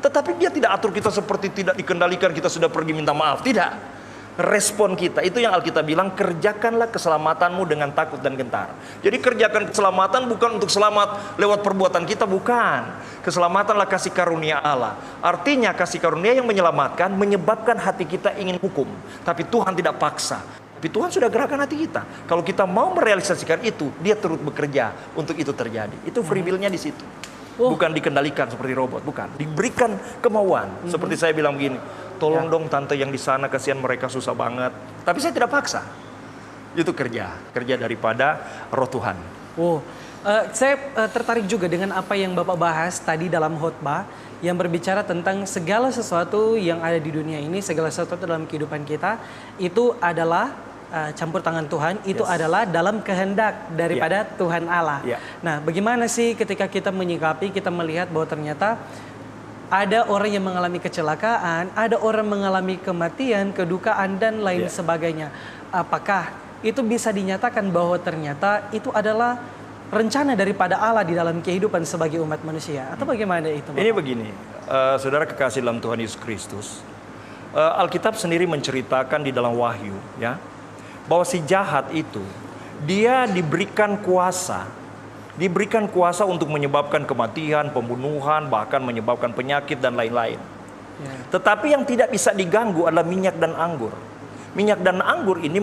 Tetapi dia tidak atur kita seperti tidak dikendalikan, kita sudah pergi minta maaf. Tidak. Respon kita, itu yang Alkitab bilang, kerjakanlah keselamatanmu dengan takut dan gentar. Jadi kerjakan keselamatan bukan untuk selamat lewat perbuatan kita, bukan. Keselamatanlah kasih karunia Allah. Artinya kasih karunia yang menyelamatkan menyebabkan hati kita ingin hukum. Tapi Tuhan tidak paksa. Tapi Tuhan sudah gerakan hati kita. Kalau kita mau merealisasikan itu, dia turut bekerja untuk itu terjadi. Itu free will-nya di situ. Bukan dikendalikan seperti robot, bukan. Diberikan kemauan. Seperti saya bilang begini, tolong dong tante yang di sana, kasihan mereka susah banget. Tapi saya tidak paksa. Itu kerja daripada roh Tuhan. Saya tertarik juga dengan apa yang Bapak bahas tadi dalam khotbah yang berbicara tentang segala sesuatu yang ada di dunia ini, segala sesuatu dalam kehidupan kita itu adalah campur tangan Tuhan, itu adalah dalam kehendak daripada Tuhan Allah. Nah, bagaimana sih ketika kita menyikapi, kita melihat bahwa ternyata ada orang yang mengalami kecelakaan, ada orang mengalami kematian, kedukaan, dan lain sebagainya. Apakah itu bisa dinyatakan bahwa ternyata itu adalah rencana daripada Allah di dalam kehidupan sebagai umat manusia? Atau bagaimana itu, Bapak? Ini begini, saudara kekasih dalam Tuhan Yesus Kristus, Alkitab sendiri menceritakan di dalam Wahyu, ya, bahwa si jahat itu dia diberikan kuasa untuk menyebabkan kematian, pembunuhan, bahkan menyebabkan penyakit dan lain-lain. Tetapi yang tidak bisa diganggu adalah minyak dan anggur. Minyak dan anggur ini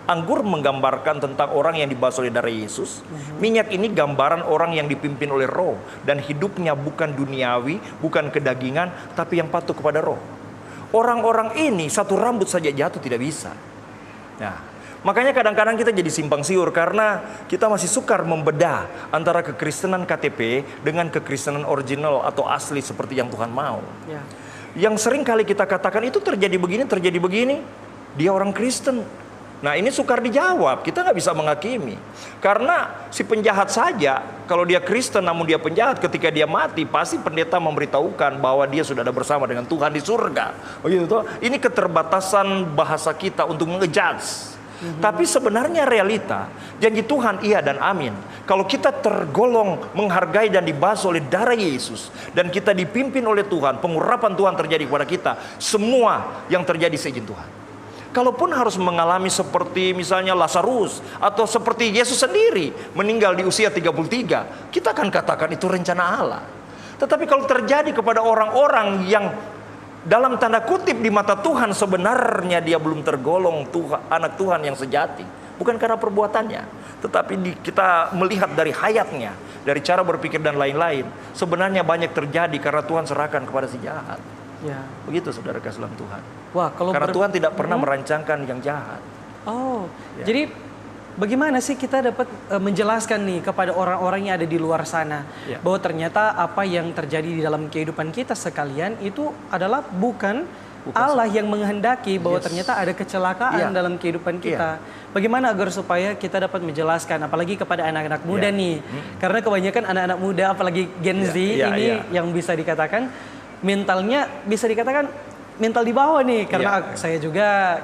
anggur menggambarkan tentang orang yang dibasuh oleh darah Yesus. Minyak ini gambaran orang yang dipimpin oleh Roh dan hidupnya bukan duniawi, bukan kedagingan, tapi yang patuh kepada Roh. Orang-orang ini satu rambut saja jatuh tidak bisa. Nah, makanya kadang-kadang kita jadi simpang siur karena kita masih sukar membedah antara kekristenan KTP dengan kekristenan original atau asli seperti yang Tuhan mau. Yang sering kali kita katakan itu terjadi begini, dia orang Kristen. Nah, ini sukar dijawab, kita nggak bisa menghakimi. Karena si penjahat saja, kalau dia Kristen namun dia penjahat, ketika dia mati, pasti pendeta memberitahukan bahwa dia sudah ada bersama dengan Tuhan di surga. Begitu toh? Ini keterbatasan bahasa kita untuk ngejudge. Tapi sebenarnya realita, janji Tuhan iya dan amin. Kalau kita tergolong menghargai dan dibasuh oleh darah Yesus, dan kita dipimpin oleh Tuhan, pengurapan Tuhan terjadi kepada kita, semua yang terjadi seizin Tuhan. Kalaupun harus mengalami seperti misalnya Lazarus, atau seperti Yesus sendiri meninggal di usia 33, kita akan katakan itu rencana Allah. Tetapi kalau terjadi kepada orang-orang yang dalam tanda kutip di mata Tuhan sebenarnya dia belum tergolong anak Tuhan yang sejati, bukan karena perbuatannya, tetapi kita melihat dari hayatnya, dari cara berpikir dan lain-lain, sebenarnya banyak terjadi karena Tuhan serahkan kepada si jahat. Begitu saudara kasih dalam Tuhan. Karena Tuhan tidak pernah merancangkan yang jahat. Jadi bagaimana sih kita dapat menjelaskan nih kepada orang-orang yang ada di luar sana bahwa ternyata apa yang terjadi di dalam kehidupan kita sekalian itu adalah bukan Allah yang menghendaki bahwa ternyata ada kecelakaan dalam kehidupan kita. Bagaimana agar supaya kita dapat menjelaskan apalagi kepada anak-anak muda nih. Karena kebanyakan anak-anak muda apalagi Gen Z ini yang bisa dikatakan mentalnya bisa dikatakan mental di bawah nih karena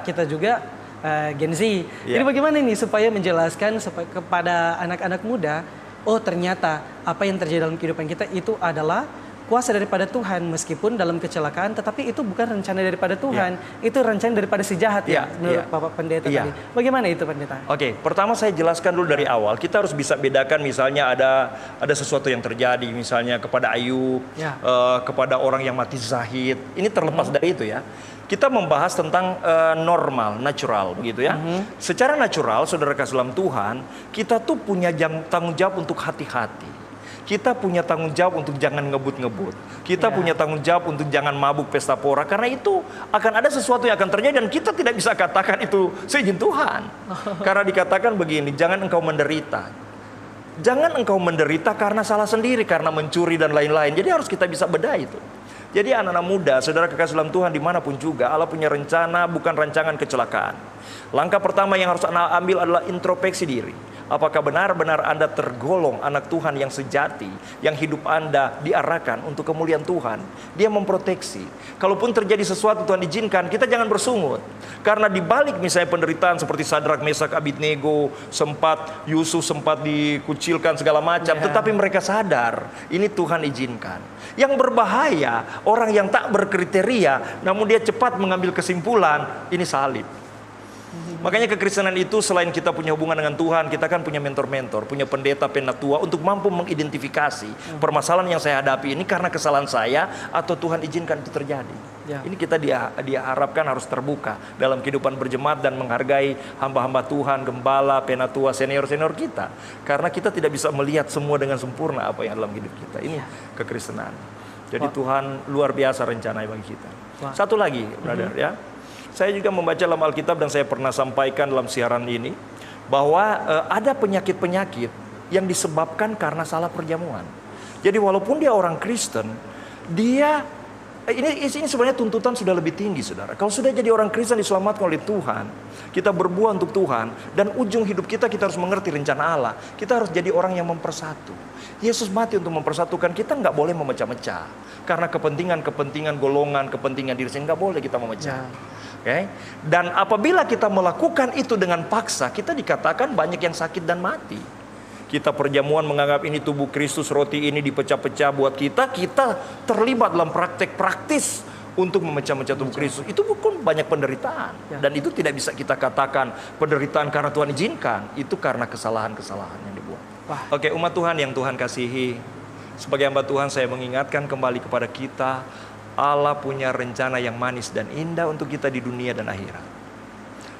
kita juga Gen Z. Jadi bagaimana nih supaya menjelaskan kepada anak-anak muda, oh ternyata apa yang terjadi dalam kehidupan kita itu adalah kuasa daripada Tuhan, meskipun dalam kecelakaan, tetapi itu bukan rencana daripada Tuhan, itu rencana daripada si jahat menurut Bapak Pendeta tadi. Bagaimana itu Pendeta? Oke, pertama saya jelaskan dulu dari awal. Kita harus bisa bedakan misalnya ada sesuatu yang terjadi misalnya kepada Ayub, kepada orang yang mati zahid. Ini terlepas dari itu ya. Kita membahas tentang normal, natural begitu ya. Secara natural, saudara kasih dalam Tuhan, kita tuh punya tanggung jawab untuk hati-hati. Kita punya tanggung jawab untuk jangan ngebut-ngebut. Kita punya tanggung jawab untuk jangan mabuk pesta pora. Karena itu akan ada sesuatu yang akan terjadi dan kita tidak bisa katakan itu seizin Tuhan. Karena dikatakan begini, jangan engkau menderita. Jangan engkau menderita karena salah sendiri, karena mencuri dan lain-lain. Jadi harus kita bisa bedah itu. Jadi anak-anak muda, saudara kekasih dalam Tuhan dimanapun juga, Allah punya rencana bukan rancangan kecelakaan. Langkah pertama yang harus Anda ambil adalah introspeksi diri. Apakah benar-benar Anda tergolong anak Tuhan yang sejati, yang hidup Anda diarahkan untuk kemuliaan Tuhan? Dia memproteksi. Kalaupun terjadi sesuatu Tuhan izinkan, kita jangan bersungut. Karena dibalik misalnya penderitaan seperti Sadrak, Mesak, Abednego, Yusuf sempat dikucilkan segala macam, tetapi mereka sadar ini Tuhan izinkan. Yang berbahaya orang yang tak berkriteria, namun dia cepat mengambil kesimpulan ini salib. Makanya kekristenan itu selain kita punya hubungan dengan Tuhan, kita kan punya mentor-mentor, punya pendeta, penatua untuk mampu mengidentifikasi permasalahan yang saya hadapi ini karena kesalahan saya atau Tuhan izinkan itu terjadi. Ini kita diharapkan harus terbuka dalam kehidupan berjemaat dan menghargai hamba-hamba Tuhan, gembala, penatua, senior-senior kita. Karena kita tidak bisa melihat semua dengan sempurna apa yang dalam hidup kita. Ini kekristenan. Jadi Tuhan luar biasa rencana bagi kita. Satu lagi, brother ya. Saya juga membaca dalam Alkitab dan saya pernah sampaikan dalam siaran ini bahwa ada penyakit-penyakit yang disebabkan karena salah perjamuan. Jadi walaupun dia orang Kristen, ini sebenarnya tuntutan sudah lebih tinggi, saudara. Kalau sudah jadi orang Kristen diselamatkan oleh Tuhan, kita berbuah untuk Tuhan, dan ujung hidup kita harus mengerti rencana Allah. Kita harus jadi orang yang mempersatu. Yesus mati untuk mempersatukan kita, nggak boleh memecah-mecah. Karena kepentingan golongan, kepentingan diri sendiri, nggak boleh kita memecah. Dan apabila kita melakukan itu dengan paksa, kita dikatakan banyak yang sakit dan mati. Kita perjamuan menganggap ini tubuh Kristus, roti ini dipecah-pecah buat kita terlibat dalam praktek praktis untuk memecah-mecah tubuh Kristus. Itu bukan banyak penderitaan. Ya. Dan itu tidak bisa kita katakan penderitaan karena Tuhan izinkan. Itu karena kesalahan-kesalahan yang dibuat. Wah. Oke, umat Tuhan yang Tuhan kasihi, sebagai hamba Tuhan saya mengingatkan kembali kepada kita, Allah punya rencana yang manis dan indah untuk kita di dunia dan akhirat.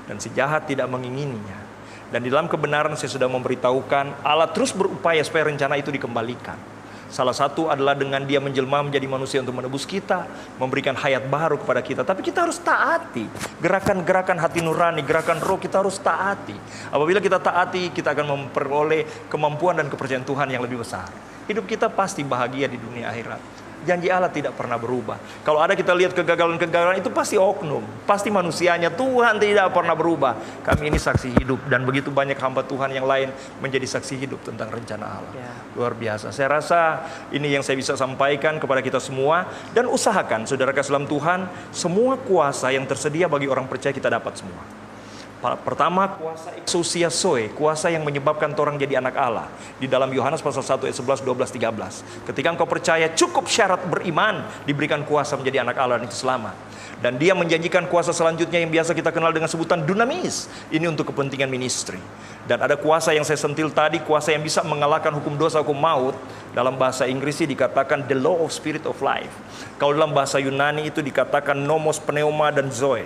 Dan si jahat tidak mengingininya. Dan di dalam kebenaran saya sudah memberitahukan, Allah terus berupaya supaya rencana itu dikembalikan. Salah satu adalah dengan dia menjelma menjadi manusia untuk menebus kita, memberikan hayat baru kepada kita. Tapi kita harus taati. Gerakan-gerakan hati nurani, gerakan roh kita harus taati. Apabila kita taati, kita akan memperoleh kemampuan dan kepercayaan Tuhan yang lebih besar. Hidup kita pasti bahagia di dunia akhirat. Janji Allah tidak pernah berubah. Kalau ada kita lihat kegagalan-kegagalan, itu pasti oknum, pasti manusianya. Tuhan tidak pernah berubah. Kami ini saksi hidup, dan begitu banyak hamba Tuhan yang lain menjadi saksi hidup tentang rencana Allah. Ya. Luar biasa. Saya rasa ini yang saya bisa sampaikan kepada kita semua. Dan usahakan, saudara kasih dalam Tuhan, semua kuasa yang tersedia bagi orang percaya kita dapat semua. Pertama, kuasa exousia zoe, kuasa yang menyebabkan orang jadi anak Allah. Di dalam Yohanes pasal 1 ayat 11, 12, 13. Ketika engkau percaya, cukup syarat beriman, diberikan kuasa menjadi anak Allah dan itu selamat. Dan dia menjanjikan kuasa selanjutnya yang biasa kita kenal dengan sebutan dunamis. Ini untuk kepentingan ministry. Dan ada kuasa yang saya sentil tadi, kuasa yang bisa mengalahkan hukum dosa, hukum maut. Dalam bahasa Inggris dikatakan the law of spirit of life. Kalau dalam bahasa Yunani itu dikatakan nomos, pneuma, dan zoe.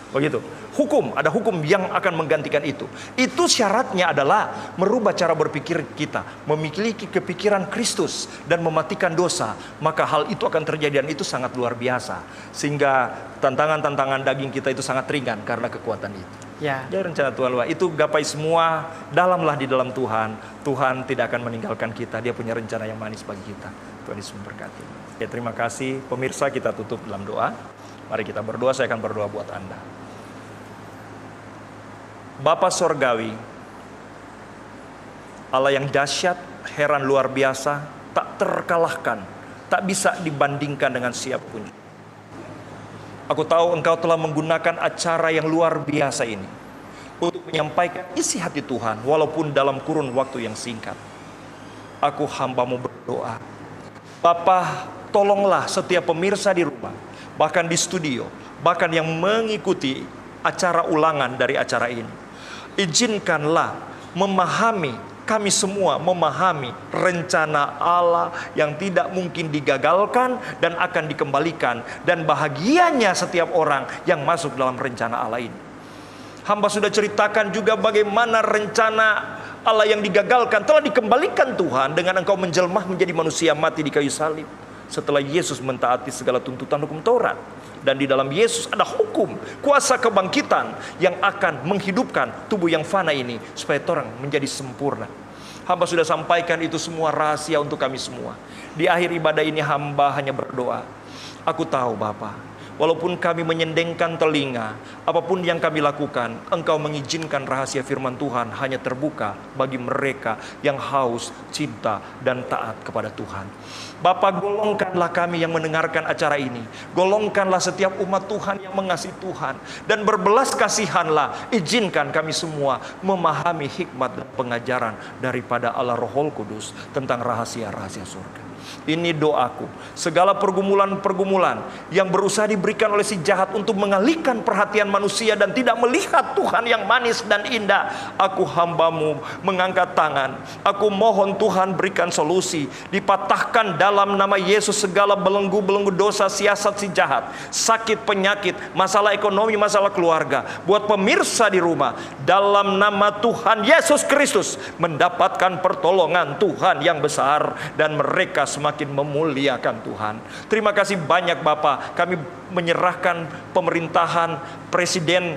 Begitu. Hukum, ada hukum yang akan menggantikan itu. Itu syaratnya adalah merubah cara berpikir kita, memiliki kepikiran Kristus dan mematikan dosa. Maka hal itu akan terjadi dan itu sangat luar biasa. Sehingga tantangan-tantangan daging kita itu sangat ringan karena kekuatan itu. Ya. Jadi rencana Tuhan luar itu gapai semua, dalamlah di dalam Tuhan. Tuhan tidak akan meninggalkan kita. Dia punya rencana yang manis bagi kita. Tuhan Yesus memberkati. Ya, terima kasih pemirsa, kita tutup dalam doa. Mari kita berdoa, saya akan berdoa buat Anda. Bapa Sorgawi, Allah yang dahsyat, heran, luar biasa, tak terkalahkan, tak bisa dibandingkan dengan siapapun. Aku tahu Engkau telah menggunakan acara yang luar biasa ini untuk menyampaikan isi hati Tuhan, walaupun dalam kurun waktu yang singkat. Aku hamba-Mu berdoa, Bapa, tolonglah setiap pemirsa di rumah, bahkan di studio, bahkan yang mengikuti acara ulangan dari acara ini. Izinkanlah kami semua memahami rencana Allah yang tidak mungkin digagalkan dan akan dikembalikan. Dan bahagianya setiap orang yang masuk dalam rencana Allah ini. Hamba sudah ceritakan juga bagaimana rencana Allah yang digagalkan telah dikembalikan Tuhan dengan Engkau menjelma menjadi manusia mati di kayu salib. Setelah Yesus mentaati segala tuntutan hukum Taurat. Dan di dalam Yesus ada hukum, kuasa kebangkitan yang akan menghidupkan tubuh yang fana ini supaya orang menjadi sempurna. Hamba sudah sampaikan itu semua rahasia untuk kami semua. Di akhir ibadah ini hamba hanya berdoa. Aku tahu Bapa, walaupun kami menyendengkan telinga, apapun yang kami lakukan, Engkau mengizinkan rahasia firman Tuhan hanya terbuka bagi mereka yang haus, cinta, dan taat kepada Tuhan. Bapa, golongkanlah kami yang mendengarkan acara ini. Golongkanlah setiap umat Tuhan yang mengasihi Tuhan. Dan berbelas kasihanlah, izinkan kami semua memahami hikmat dan pengajaran daripada Allah Roh Kudus tentang rahasia-rahasia surga. Ini doaku. Segala pergumulan-pergumulan yang berusaha diberikan oleh si jahat untuk mengalihkan perhatian manusia dan tidak melihat Tuhan yang manis dan indah. Aku hamba-Mu mengangkat tangan. Aku mohon Tuhan berikan solusi. Dipatahkan dalam nama Yesus segala belenggu-belenggu dosa siasat si jahat. Sakit, penyakit, masalah ekonomi, masalah keluarga. Buat pemirsa di rumah, dalam nama Tuhan Yesus Kristus mendapatkan pertolongan Tuhan yang besar. Dan mereka semakin memuliakan Tuhan. Terima kasih banyak Bapak. Kami menyerahkan pemerintahan Presiden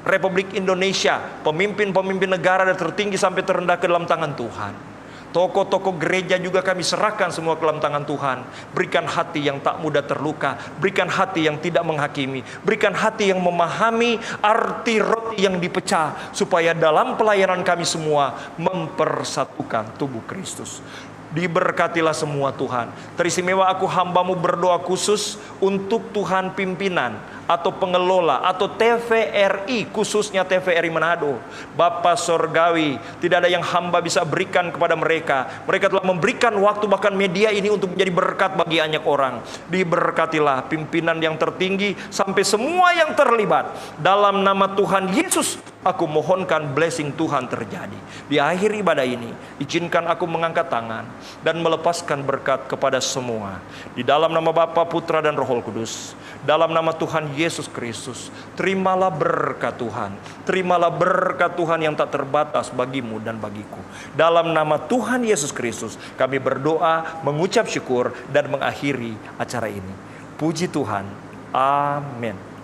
Republik Indonesia, pemimpin-pemimpin negara dari tertinggi sampai terendah ke dalam tangan Tuhan. Tokoh-tokoh gereja juga kami serahkan semua ke dalam tangan Tuhan. Berikan hati yang tak mudah terluka. Berikan hati yang tidak menghakimi. Berikan hati yang memahami arti roti yang dipecah. Supaya dalam pelayanan kami semua mempersatukan tubuh Kristus. Diberkatilah semua Tuhan. Teristimewa aku hamba-Mu berdoa khusus untuk Tuhan pimpinan atau pengelola atau TVRI, khususnya TVRI Manado, Bapa Sorgawi, tidak ada yang hamba bisa berikan kepada mereka. Mereka telah memberikan waktu, bahkan media ini, untuk menjadi berkat bagi banyak orang. Diberkatilah pimpinan yang tertinggi sampai semua yang terlibat. Dalam nama Tuhan Yesus, aku mohonkan blessing Tuhan terjadi. Di akhir ibadah ini, izinkan aku mengangkat tangan dan melepaskan berkat kepada semua. Di dalam nama Bapa, Putra, dan Roh Kudus. Dalam nama Tuhan Yesus Kristus, terimalah berkat Tuhan. Terimalah berkat Tuhan yang tak terbatas bagimu dan bagiku. Dalam nama Tuhan Yesus Kristus, kami berdoa, mengucap syukur, dan mengakhiri acara ini. Puji Tuhan. Amin.